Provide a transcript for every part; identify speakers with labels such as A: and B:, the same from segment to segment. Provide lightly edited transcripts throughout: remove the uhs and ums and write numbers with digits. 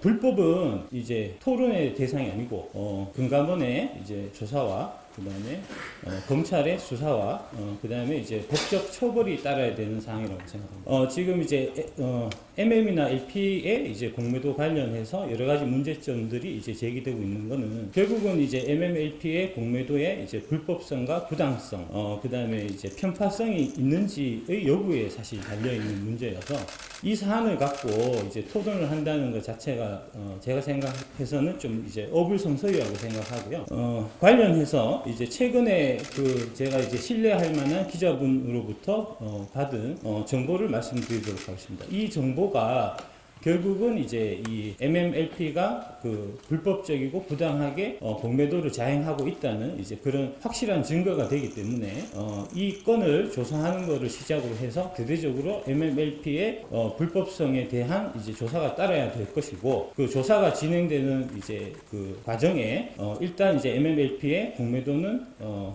A: 불법은 이제 토론의 대상이 아니고 금감원의 이제 조사와 그다음에 검찰의 수사와 그다음에 이제 법적 처벌이 따라야 되는 사항이라고 생각합니다. 지금 이제 MM이나 LP의 이제 공매도 관련해서 여러 가지 문제점들이 이제 제기되고 있는 거는 결국은 이제 MMLP의 공매도의 이제 불법성과 부당성, 그다음에 이제 편파성이 있는지의 여부에 사실 달려 있는 문제여서 이 사안을 갖고 이제 토론을 한다는 것 자체가 제가 생각해서는 좀 이제 어불성설이라고 생각하고요. 관련해서 이제 최근에 제가 이제 신뢰할 만한 기자분으로부터 받은 정보를 말씀드리도록 하겠습니다. 이 정보가 결국은 이제 이 MMLP가 불법적이고 부당하게 공매도를 자행하고 있다는 이제 그런 확실한 증거가 되기 때문에 이 건을 조사하는 것을 시작으로 해서 대대적으로 MMLP의 불법성에 대한 이제 조사가 따라야 될 것이고 그 조사가 진행되는 이제 그 과정에 일단 이제 MMLP의 공매도는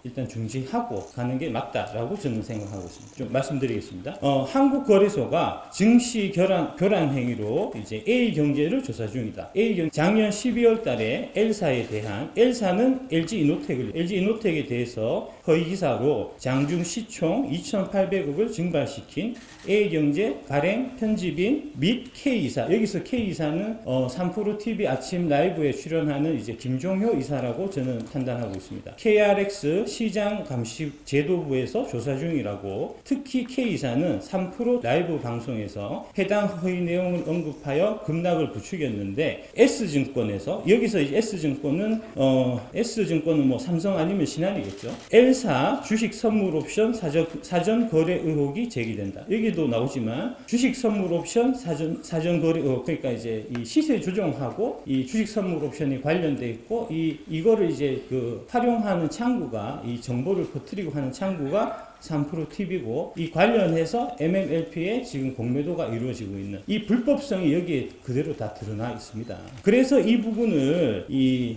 A: 일단 중지하고 가는 게 맞다라고 저는 생각하고 있습니다. 좀 말씀드리겠습니다. 한국거래소가 증시 교란 행위로 이제 A경제를 조사 중이다. 작년 12월 달에 L사는 LG이노텍에 대해서 허위기사로 장중시총 2,800억을 증발시킨 A경제 발행 편집인 및 K이사, 여기서 K이사는 3프로TV 아침 라이브에 출연하는 이제 김종효 이사라고 저는 판단하고 있습니다. KRX 시장감시제도부에서 조사 중이라고, 특히 K이사는 3프로 라이브 방송에서 해당 허위 내용을 언급하여 급락을 부추겼는데 S증권에서, 여기서 이제 S증권은 뭐 삼성 아니면 신한이겠죠. L사 주식 선물 옵션 사전 거래 의혹이 제기된다. 여기도 나오지만 주식 선물 옵션 사전 거래 의혹, 그러니까 이제 이 시세 조정하고 이 주식 선물 옵션이 관련돼 있고 이거를 이제 활용하는 창구가, 이 정보를 퍼뜨리고 하는 창구가 3프로TV고 이 관련해서 MMLP의 지금 공매도가 이루어지고 있는 이 불법성이 여기에 그대로 다 드러나 있습니다. 그래서 이 부분을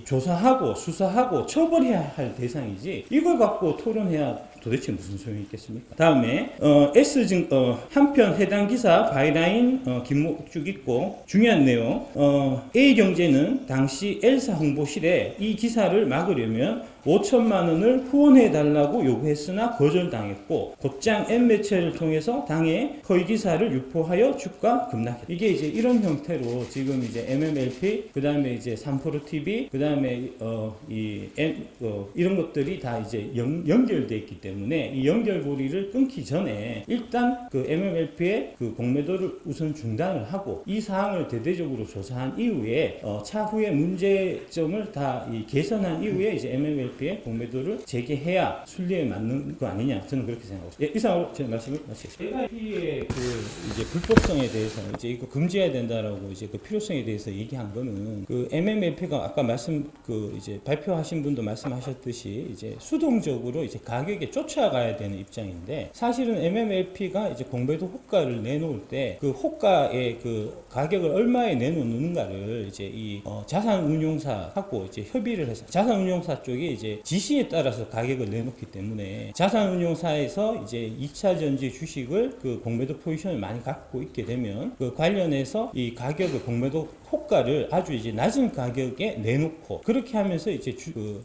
A: 조사하고 수사하고 처벌해야 할 대상이지 이걸 갖고 토론해야 도대체 무슨 소용이 있겠습니까? 다음에 한편 해당 기사 바이라인 뒷목 쭉 있고 중요한 내용, A경제는 당시 L사 홍보실에 이 기사를 막으려면 5천만 원을 후원해달라고 요구했으나 거절당했고 곧장 N매체를 통해서 당해 허위기사를 유포하여 주가 급락했다. 이게 이제 이런 형태로 지금 이제 MMLP, 그 다음에 이제 3프로TV, 그 다음에 이런 것들이 다 이제 연결되어 있기 때문에 이 연결고리를 끊기 전에 일단 MMLP의 공매도를 우선 중단을 하고 이 사항을 대대적으로 조사한 이후에 차후에 문제점을 다 개선한 이후에 이제 MMLP의 공매도를 재개해야 순리에 맞는 거 아니냐, 저는 그렇게 생각하고 있습니다. 이상으로 제 말씀을 마치겠습니다. MMLP의 이제 불법성에 대해서 이제 이거 금지해야 된다라고 이제 필요성에 대해서 얘기한 거는 MMLP가 아까 이제 발표하신 분도 말씀하셨듯이 이제 수동적으로 이제 가격에 쫓아가야 되는 입장인데, 사실은 MMLP가 이제 공매도 호가를 내놓을 때 그 호가의 가격을 얼마에 내놓는가를 이제 이 자산운용사하고 이제 협의를 해서, 자산운용사 쪽에 이제 지시에 따라서 가격을 내놓기 때문에 자산운용사에서 이제 2차전지 주식을 공매도 포지션을 많이 갖고 있게 되면 관련해서 이 가격을, 공매도 호가를 아주 이제 낮은 가격에 내놓고 그렇게 하면서 이제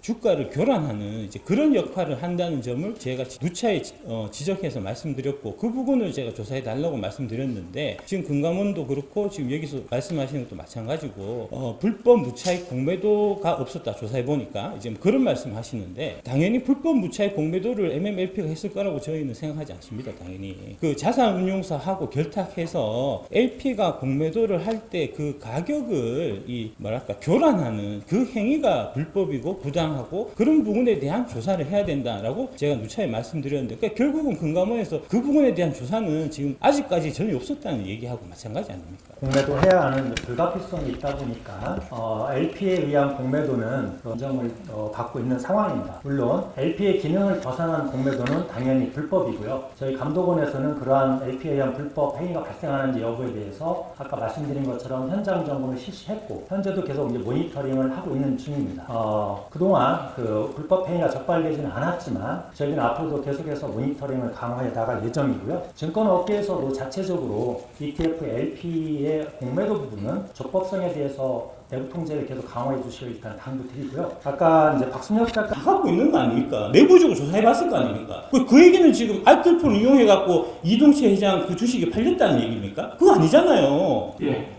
A: 주가를 교란하는 이제 그런 역할을 한다는 점을 제가 누차에 지적해서 말씀드렸고, 그 부분을 제가 조사해 달라고 말씀드렸는데, 지금 금감원도 그렇고 지금 여기서 말씀하시는 것도 마찬가지고 불법 무차익 공매도가 없었다 조사해 보니까 이제 그런 말씀 하시는데, 당연히 불법 무차익 공매도를 MMLP가 했을 거라고 저희는 생각하지 않습니다. 당연히 자산운용사하고 결탁해서 LP가 공매도를 할 때 가격을 교란하는 그 행위가 불법이고 부당하고 그런 부분에 대한 조사를 해야 된다라고 제가 누차에 말씀드렸는데, 그러니까 결국은 금감원에서 그 부분에 대한 조사는 지금 아직까지 전혀 없었다는 얘기하고 마찬가지 아닙니까?
B: 공매도 해야 하는 불가피성이 있다 보니까 LP에 의한 공매도는 인정을 받고 있는 상황입니다. 물론 LP의 기능을 벗어난 공매도는 당연히 불법이고요. 저희 감독원에서는 그러한 LP에 의한 불법 행위가 발생하는지 여부에 대해서 아까 말씀드린 것처럼 현장 점검을 실시했고 현재도 계속 이제 모니터링을 하고 있는 중입니다. 그동안 그 불법 행위가 적발되지는 않았지만 저희는 앞으로도 계속해서 모니터링을 강화해 나갈 예정이고요. 증권업계에서도 자체적으로 ETF, LP의 공매도 부분은 적법성에 대해서 내부 통제를 계속 강화해 주시길 일단 당부드리고요. 아까 이제 박순혁 작가
A: 다 하고 있는 거 아닙니까? 내부적으로 조사해봤을 거 아닙니까? 그 얘기는 지금 알뜰폰을 이용해갖고 이동채 회장 그 주식이 팔렸다는 얘기입니까? 그거 아니잖아요.
C: 예,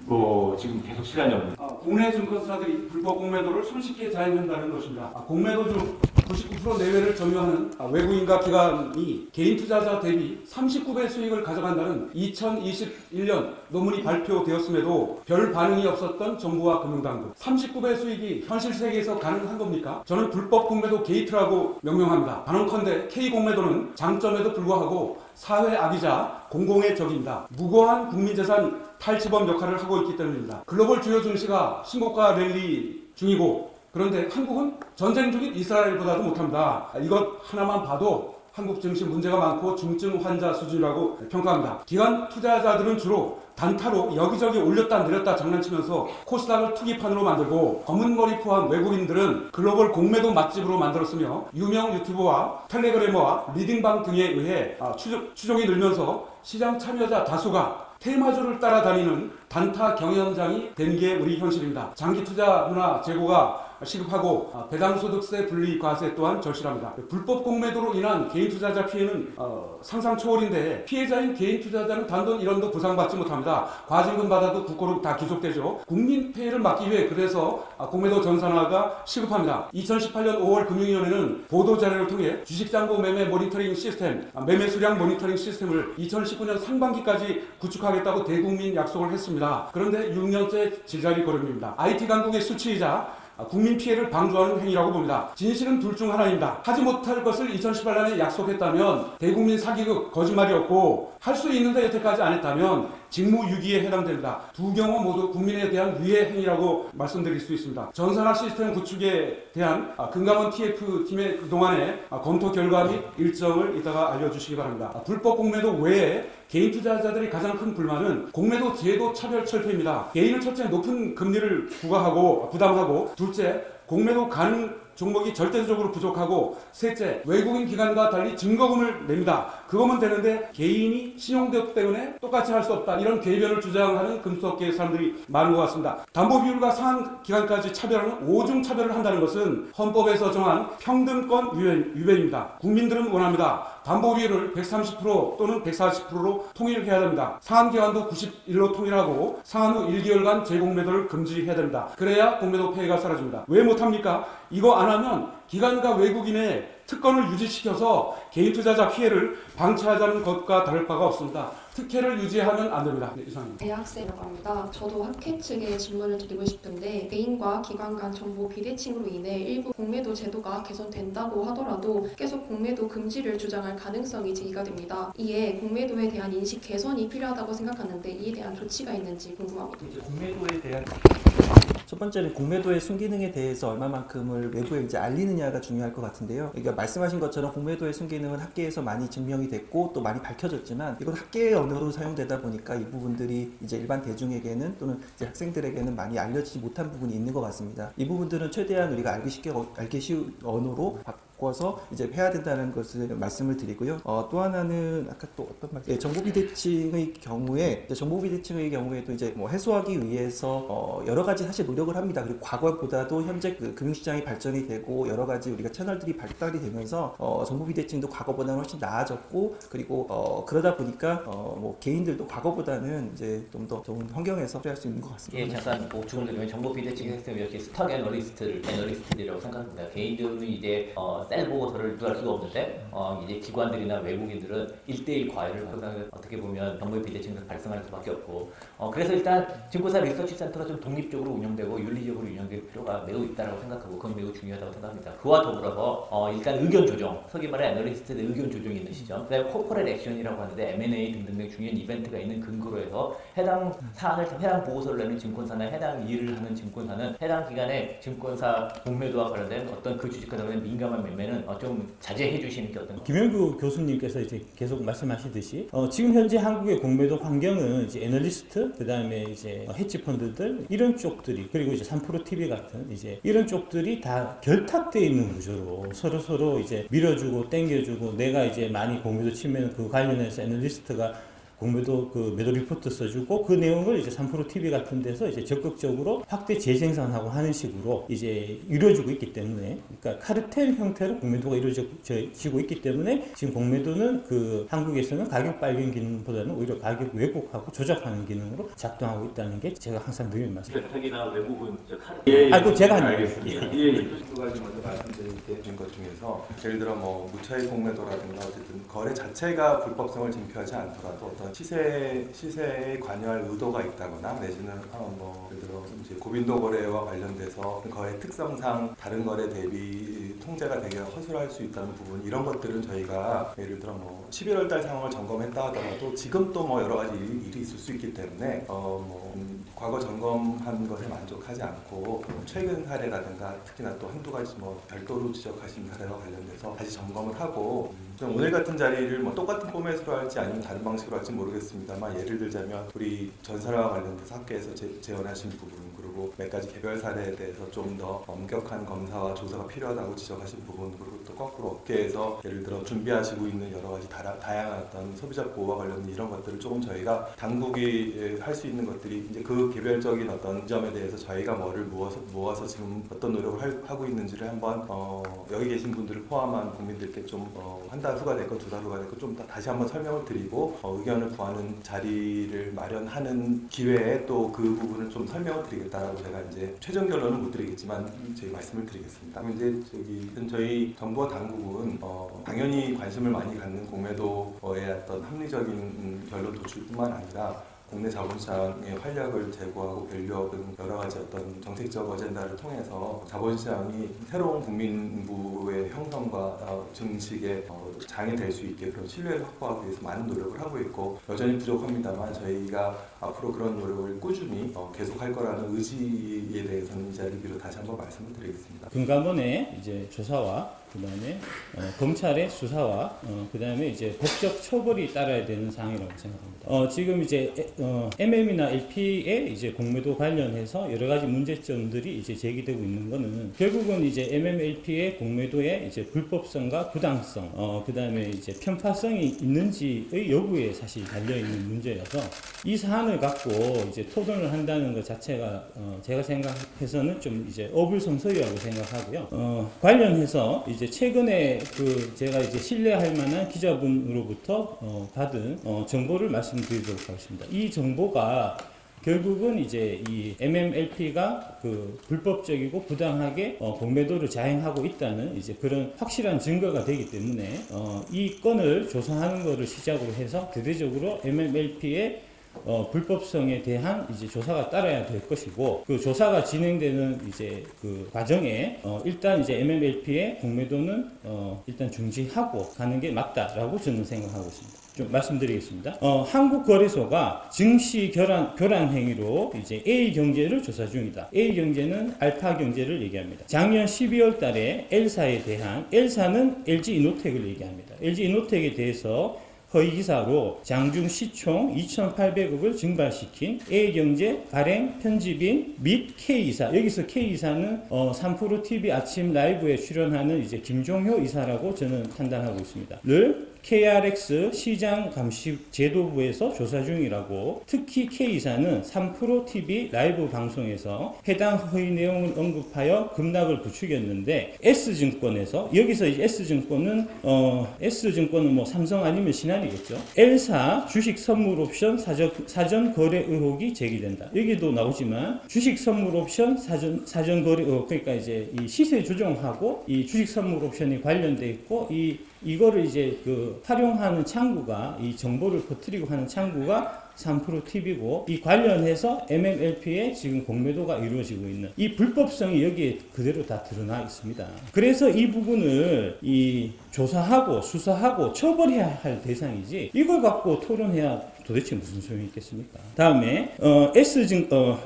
C: 지금 계속 시간이 없는. 국내 증권사들이 불법 공매도를 손쉽게 자행한다는 것입니다. 공매도 중 99% 내외를 점유하는 외국인과 기관이 개인 투자자 대비 39배 수익을 가져간다는 2021년 논문이 발표되었음에도 별 반응이 없었던 정부와 금융당국. 39배 수익이 현실 세계에서 가능한 겁니까? 저는 불법 공매도 게이트라고 명명합니다. 단언컨대 K공매도는 장점에도 불구하고 사회 악이자 공공의 적입니다. 무고한 국민재산 탈취범 역할을 하고 있기 때문입니다. 글로벌 주요 증시가 신고가 랠리 중이고 그런데 한국은 전쟁 중인 이스라엘보다도 못합니다. 이것 하나만 봐도 한국 증시 문제가 많고 중증 환자 수준이라고 평가합니다. 기관 투자자들은 주로 단타로 여기저기 올렸다 내렸다 장난치면서 코스닥을 투기판으로 만들고 검은 머리 포함 외국인들은 글로벌 공매도 맛집으로 만들었으며 유명 유튜버와 텔레그래머와 리딩방 등에 의해 추종이 늘면서 시장 참여자 다수가 테마주를 따라다니는 단타 경영장이 된 게 우리 현실입니다. 장기 투자 문화 제고가 시급하고 배당소득세 분리 과세 또한 절실합니다. 불법 공매도로 인한 개인 투자자 피해는 상상 초월인데 피해자인 개인 투자자는 단돈 1원도 보상받지 못합니다. 과징금 받아도 국고로 다 기속되죠. 국민 폐해를 막기 위해 그래서 공매도 전산화가 시급합니다. 2018년 5월 금융위원회는 보도자료를 통해 주식잔고 매매 모니터링 시스템, 매매 수량 모니터링 시스템을 2019년 상반기까지 구축하겠다고 대국민 약속을 했습니다. 그런데 6년째 제자리 걸음입니다. IT 강국의 수치이자 국민 피해를 방조하는 행위라고 봅니다. 진실은 둘 중 하나입니다. 하지 못할 것을 2018년에 약속했다면 대국민 사기극 거짓말이었고 할 수 있는데 여태까지 안 했다면 직무유기에 해당됩니다. 두 경우 모두 국민에 대한 위해 행위라고 말씀드릴 수 있습니다. 전산화 시스템 구축에 대한 금감원 TF팀의 그동안의 검토 결과 및 일정을 이따가 알려주시기 바랍니다. 불법 공매도 외에 개인 투자자들이 가장 큰 불만은 공매도 제도 차별 철폐입니다. 개인은 첫째 높은 금리를 부담하고 둘째 공매도 가능 종목이 절대적으로 부족하고 셋째 외국인 기관과 달리 증거금을 냅니다. 그거면 되는데 개인이 신용대업 때문에 똑같이 할 수 없다 이런 궤변을 주장하는 금수업계 사람들이 많은 것 같습니다. 담보비율과 상한 기관까지 차별하는 오중 차별을 한다는 것은 헌법에서 정한 평등권 위배입니다. 국민들은 원합니다. 담보비율을 130% 또는 140%로 통일해야 됩니다. 상한 기간도 91로 통일하고 상한 후 1개월간 재공매도를 금지해야 됩니다. 그래야 공매도 폐해가 사라집니다. 왜 못합니까? 이거 안 하면 기관과 외국인의 특권을 유지시켜서 개인 투자자 피해를 방치하자는 것과 다를 바가 없습니다. 특혜를 유지하면 안 됩니다. 네, 이상입니다.
D: 대학생이라고 합니다. 저도 학회 측에 질문을 드리고 싶은데 개인과 기관 간 정보 비대칭으로 인해 일부 공매도 제도가 개선된다고 하더라도 계속 공매도 금지를 주장할 가능성이 제기가 됩니다. 이에 공매도에 대한 인식 개선이 필요하다고 생각하는데 이에 대한 조치가 있는지 궁금합니다.
E: 이제 공매도에 대한 첫 번째는 공매도의 순기능에 대해서 얼마만큼을 외부에 이제 알리느냐가 중요할 것 같은데요. 그러니까 말씀하신 것처럼 공매도의 순기능은 학계에서 많이 증명이 됐고 또 많이 밝혀졌지만 이건 학계의 언어로 사용되다 보니까 이 부분들이 이제 일반 대중에게는 또는 이제 학생들에게는 많이 알려지지 못한 부분이 있는 것 같습니다. 이 부분들은 최대한 우리가 알기 쉬운 언어로 바꿔서 이제 해야 된다는 것을 말씀을 드리고요. 또 하나는 아까 또 어떤 말씀? 정보 비대칭의 경우에도 이제 뭐 해소하기 위해서 여러 가지 사실 노력을 합니다. 그리고 과거보다도 현재 그 금융시장이 발전이 되고 여러 가지 우리가 채널들이 발달이 되면서 정보 비대칭도 과거보다는 훨씬 나아졌고 그리고 그러다 보니까 뭐 개인들도 과거보다는 이제 좀 더 좋은 환경에서 플레이할 수 있는 것 같습니다.
F: 예, 잠깐 보충을 드리면 정보 비대칭 시스템 이렇게 스탁 애널리스트들이라고 생각합니다. 개인들은 이제 셀 보고서를 누할 수가 없는데 이제 기관들이나 외국인들은 1대1 과외를 하고 어떻게 보면 정보 비대칭이 발생할 수밖에 없고 그래서 일단 증권사 리서치 센터가 좀 독립적으로 운영되고 윤리적으로 운영될 필요가 매우 있다고 생각하고 그건 매우 중요하다고 생각합니다. 그와 더불어서 일단 의견 조정, 소위 말해 애널리스트의 의견 조정이 있는 시점, 그다음에 코퍼레이트 액션이라고 하는데 M&A 등등의 중요한 이벤트가 있는 근거로 해서 해당 사안을 해당 보고서를 내는 증권사나 해당 일을 하는 증권사는 해당 기간에 증권사 공매도와 관련된 어떤 그 주식과 관련된 민감한 매매 경우에는 좀 자제해 주시는 게 어떤가요?
A: 김영규 교수님께서 이제 계속 말씀하시듯이 지금 현재 한국의 공매도 환경은 이제 애널리스트, 그 다음에 이제 헤지 펀드들 이런 쪽들이, 그리고 이제 3프로 TV 같은 이제 이런 쪽들이 다 결탁되어 있는 구조로 서로 이제 밀어주고 땡겨주고, 내가 이제 많이 공매도 치면 그 관련해서 애널리스트가 공매도 그 매도 리포트 써주고 그 내용을 이제 3프로 TV 같은 데서 이제 적극적으로 확대 재생산하고 하는 식으로 이제 이루어지고 있기 때문에, 그러니까 카르텔 형태로 공매도가 이루어지고 있기 때문에 지금 공매도는 그 한국에서는 가격 발견 기능보다는 오히려 가격 왜곡하고 조작하는 기능으로 작동하고 있다는 게 제가 항상 늘 말씀드립니다.
G: 결탁이나 왜곡은 카르텔.
A: 아이고 제가 한
G: 알겠습니다.
H: 두 가지 먼저 말씀드린 것 중에서 예를 들어 뭐 무차익 공매도라든가 어쨌든 거래 자체가 불법성을 쟁취하지 않더라도 어떤 시세에 관여할 의도가 있다거나 내지는 뭐 예를 들어 이제 고빈도 거래와 관련돼서 거래 특성상 다른 거래 대비 통제가 되게 허술할 수 있다는 부분, 이런 것들은 저희가 예를 들어 뭐 11월 달 상황을 점검했다 하더라도 지금 또 뭐 여러 가지 일이 있을 수 있기 때문에 과거 점검한 것에 만족하지 않고 최근 사례라든가 특히나 또 한두 가지 뭐 별도로 지적하신 사례와 관련돼서 다시 점검을 하고, 좀 오늘 같은 자리를 뭐 똑같은 포맷으로 할지 아니면 다른 방식으로 할지 모르겠습니다만, 예를 들자면 우리 전사와 관련돼서 학계에서 제언하신 부분, 그리고 몇 가지 개별 사례에 대해서 좀 더 엄격한 검사와 조사가 필요하다고 지적하신 부분, 그리고 또 거꾸로 업계에서 예를 들어 준비하시고 있는 여러 가지 다양한 어떤 소비자 보호와 관련된 이런 것들을 조금 저희가 당국이 할 수 있는 것들이 이제 그 개별적인 어떤 점에 대해서 저희가 뭐를 모아서 지금 어떤 노력을 하고 있는지를 한번 여기 계신 분들을 포함한 국민들께 좀 한 달 후가 됐건 두 달 후가 됐건 좀 다시 한번 설명을 드리고 의견을 구하는 자리를 마련하는 기회에 또 그 부분을 좀 설명을 드리겠다라고 제가 이제 최종 결론은 못 드리겠지만 저희 말씀을 드리겠습니다. 이제 저희 정부와 당국은 당연히 관심을 많이 갖는 공매도의 어떤 합리적인 결론 도출뿐만 아니라 국내 자본시장의 활력을 제고하고 밸류업은 여러 가지 어떤 정책적 어젠다를 통해서 자본시장이 새로운 국민부의 형성과 증식에 장이 될 수 있게 그런 신뢰를 확보하기 위해서 많은 노력을 하고 있고, 여전히 부족합니다만 저희가 앞으로 그런 노력을 꾸준히 계속할 거라는 의지에 대해서는 이 자리를 빌어 다시 한번 말씀을 드리겠습니다.
A: 금감원의 이제 조사와 그다음에 검찰의 수사와 그다음에 이제 법적 처벌이 따라야 되는 사항이라고 생각합니다. 지금 이제 MM이나 LP의 이제 공매도 관련해서 여러 가지 문제점들이 이제 제기되고 있는 거는 결국은 이제 MMLP의 공매도의 이제 불법성과 부당성, 그다음에 이제 편파성이 있는지의 여부에 사실 달려 있는 문제여서 이 사안을 갖고 이제 토론을 한다는 것 자체가 제가 생각해서는 좀 이제 어불성설이라고 생각하고요. 관련해서 이제 최근에 제가 이제 신뢰할 만한 기자분으로부터 받은 정보를 말씀드리도록 하겠습니다. 이 정보가 결국은 이제 이 MMLP가 불법적이고 부당하게 공매도를 자행하고 있다는 이제 그런 확실한 증거가 되기 때문에 이 건을 조사하는 것을 시작으로 해서 대대적으로 MMLP의 불법성에 대한 이제 조사가 따라야 될 것이고, 그 조사가 진행되는 이제 그 과정에 일단 이제 MMLP의 공매도는 일단 중지하고 가는 게 맞다라고 저는 생각하고 있습니다. 좀 말씀드리겠습니다. 한국거래소가 증시 교란 행위로 이제 A경제를 조사 중이다. A경제는 알파경제를 얘기합니다. 작년 12월 달에 L사는 LG이노텍을 얘기합니다. LG이노텍에 대해서 허위기사로 장중 시총 2,800억을 증발시킨 A경제 발행 편집인 및 K이사, 여기서 K이사는 3프로 TV 아침 라이브에 출연하는 이제 김종효 이사라고 저는 판단하고 있습니다. 를 KRX 시장 감시 제도부에서 조사 중이라고, 특히 K이사는 3프로 TV 라이브 방송에서 해당 허위 내용을 언급하여 급락을 부추겼는데, S증권에서, 여기서 이제 S증권은 뭐 삼성 아니면 신한이겠죠. L사 주식 선물 옵션 사전 거래 의혹이 제기된다. 여기도 나오지만 주식 선물 옵션 사전 거래 의혹, 그러니까 이제 이 시세 조정하고 이 주식 선물 옵션이 관련돼 있고, 이거를 이제 활용하는 창구가, 이 정보를 퍼뜨리고 하는 창구가 3프로 TV고, 이 관련해서 MMLP의 지금 공매도가 이루어지고 있는 이 불법성이 여기에 그대로 다 드러나 있습니다. 그래서 이 부분을 조사하고 수사하고 처벌해야 할 대상이지, 이걸 갖고 토론해야 도대체 무슨 소용이 있겠습니까? 다음에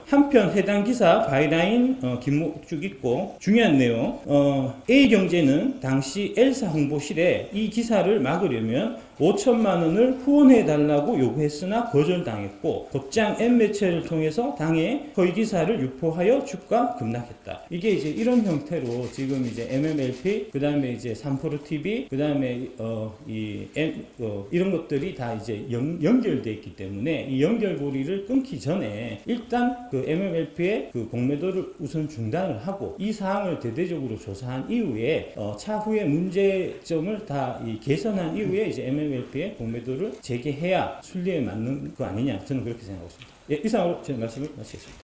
A: 한편 해당 기사 바이라인 김목 쭉 있고 중요한 내용 A경제는 당시 L사 홍보실에 이 기사를 막으려면 5천만 원을 후원해달라고 요구했으나 거절당했고 곧장 N매체를 통해서 당해 허위 기사를 유포하여 주가 급락했다. 이게 이제 이런 형태로 지금 이제 MMLP 그 다음에 이제 3프로TV 그 다음에 이런 것들이 다 이제 연결되어 있기 때문에 이 연결고리를 끊기 전에 일단 그 MMLP의 그 공매도를 우선 중단을 하고 이 사항을 대대적으로 조사한 이후에 차후에 문제점을 다 이 개선한 이후에 이제 MMLP의 공매도를 재개해야 순리에 맞는 거 아니냐 저는 그렇게 생각하고 있습니다. 예, 이상으로 제 말씀을 마치겠습니다.